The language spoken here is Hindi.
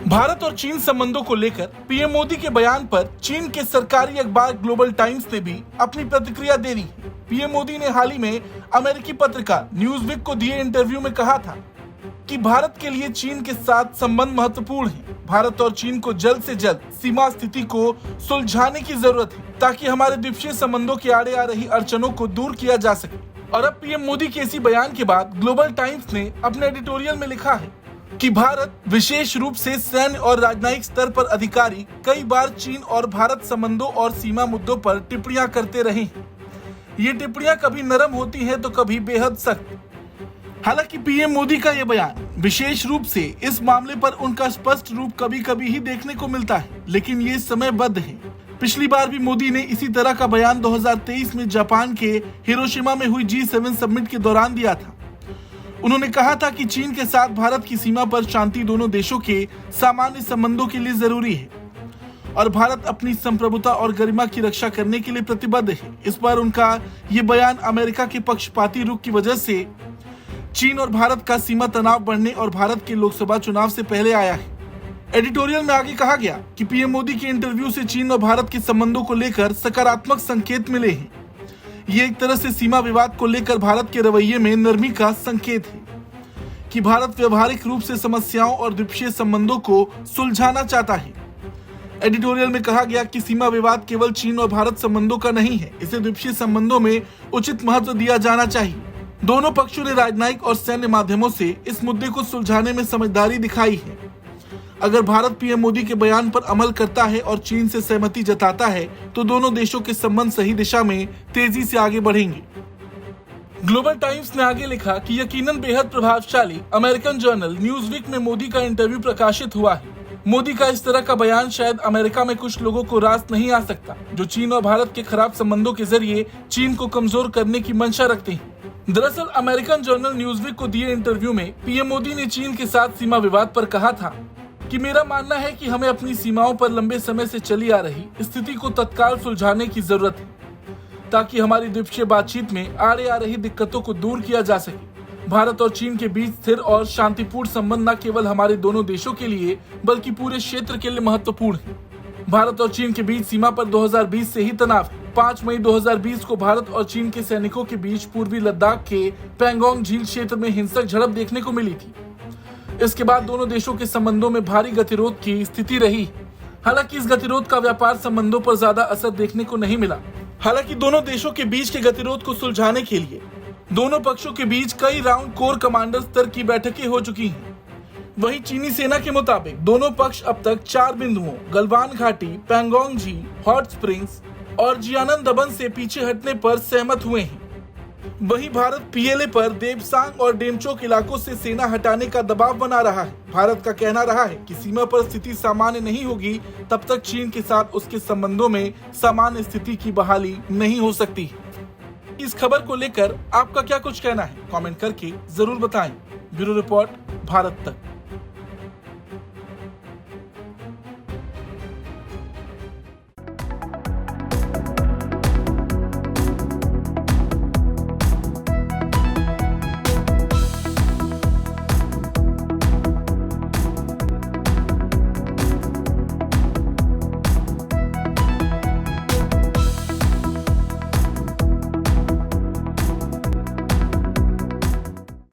भारत और चीन संबंधों को लेकर पीएम मोदी के बयान पर चीन के सरकारी अखबार ग्लोबल टाइम्स ने भी अपनी प्रतिक्रिया दे दी है। पीएम मोदी ने हाल ही में अमेरिकी पत्रिका न्यूज़वीक को दिए इंटरव्यू में कहा था कि भारत के लिए चीन के साथ संबंध महत्वपूर्ण है। भारत और चीन को जल्द से जल्द सीमा स्थिति को सुलझाने की जरूरत है ताकि हमारे द्विपक्षीय संबंधों के आड़े आ रही अड़चनों को दूर किया जा सके। और अब पीएम मोदी के इसी बयान के बाद ग्लोबल टाइम्स ने अपने एडिटोरियल में लिखा है कि भारत, विशेष रूप से सैन्य और राजनयिक स्तर पर अधिकारी, कई बार चीन और भारत संबंधों और सीमा मुद्दों पर टिप्पणियां करते रहे हैं। ये टिप्पणियां कभी नरम होती हैं तो कभी बेहद सख्त। हालांकि पीएम मोदी का ये बयान, विशेष रूप से इस मामले पर उनका स्पष्ट रूप कभी कभी ही देखने को मिलता है, लेकिन ये समयबद्ध है। पिछली बार भी मोदी ने इसी तरह का बयान 2023 में जापान के हिरोशिमा में हुई G7 समिट के दौरान दिया था। उन्होंने कहा था कि चीन के साथ भारत की सीमा पर शांति दोनों देशों के सामान्य संबंधों के लिए जरूरी है और भारत अपनी संप्रभुता और गरिमा की रक्षा करने के लिए प्रतिबद्ध है। इस बार उनका ये बयान अमेरिका के पक्षपाती रुख की वजह से चीन और भारत का सीमा तनाव बढ़ने और भारत के लोकसभा चुनाव से पहले आया है। एडिटोरियल में आगे कहा गया कि पीएम मोदी के इंटरव्यू से चीन और भारत के संबंधों को लेकर सकारात्मक संकेत मिले हैं। ये एक तरह से सीमा विवाद को लेकर भारत के रवैये में नरमी का संकेत है कि भारत व्यवहारिक रूप से समस्याओं और द्विपक्षीय संबंधों को सुलझाना चाहता है। एडिटोरियल में कहा गया कि सीमा विवाद केवल चीन और भारत संबंधों का नहीं है, इसे द्विपक्षीय संबंधों में उचित महत्व दिया जाना चाहिए। दोनों पक्षों ने राजनयिक और सैन्य माध्यमों से इस मुद्दे को सुलझाने में समझदारी दिखाई है। अगर भारत पीएम मोदी के बयान पर अमल करता है और चीन से सहमति जताता है तो दोनों देशों के संबंध सही दिशा में तेजी से आगे बढ़ेंगे। ग्लोबल टाइम्स ने आगे लिखा कि यकीनन बेहद प्रभावशाली अमेरिकन जर्नल न्यूज़वीक में मोदी का इंटरव्यू प्रकाशित हुआ है। मोदी का इस तरह का बयान शायद अमेरिका में कुछ लोगों को रास नहीं आ सकता, जो चीन और भारत के खराब संबंधों के जरिए चीन को कमजोर करने की मंशा रखते हैं। दरअसल अमेरिकन जर्नल न्यूज़वीक को दिए इंटरव्यू में पीएम मोदी ने चीन के साथ सीमा विवाद पर कहा था कि मेरा मानना है कि हमें अपनी सीमाओं पर लंबे समय से चली आ रही स्थिति को तत्काल सुलझाने की जरूरत है ताकि हमारी द्विपक्षीय बातचीत में आड़े आ रही दिक्कतों को दूर किया जा सके। भारत और चीन के बीच स्थिर और शांतिपूर्ण संबंध न केवल हमारे दोनों देशों के लिए बल्कि पूरे क्षेत्र के लिए महत्वपूर्ण है। भारत और चीन के बीच सीमा पर 2020 से ही तनाव है। 5 मई 2020 को भारत और चीन के सैनिकों के बीच पूर्वी लद्दाख के पैंगोंग झील क्षेत्र में हिंसक झड़प देखने को मिली थी। इसके बाद दोनों देशों के संबंधों में भारी गतिरोध की स्थिति रही। हालांकि इस गतिरोध का व्यापार संबंधों पर ज्यादा असर देखने को नहीं मिला। हालांकि दोनों देशों के बीच के गतिरोध को सुलझाने के लिए दोनों पक्षों के बीच कई राउंड कोर कमांडर स्तर की बैठकें हो चुकी हैं। वहीं चीनी सेना के मुताबिक दोनों पक्ष अब तक 4 बिंदुओं गलवान घाटी, पैंगोंग झील, हॉट स्प्रिंग्स और जियानन दबन से पीछे हटने पर सहमत हुए हैं। वहीं भारत पीएलए पर देपसांग और डेमचोक इलाकों से सेना हटाने का दबाव बना रहा है। भारत का कहना रहा है कि सीमा पर स्थिति सामान्य नहीं होगी तब तक चीन के साथ उसके संबंधों में सामान्य स्थिति की बहाली नहीं हो सकती। इस खबर को लेकर आपका क्या कुछ कहना है, कमेंट करके जरूर बताएं। ब्यूरो रिपोर्ट, भारत तक।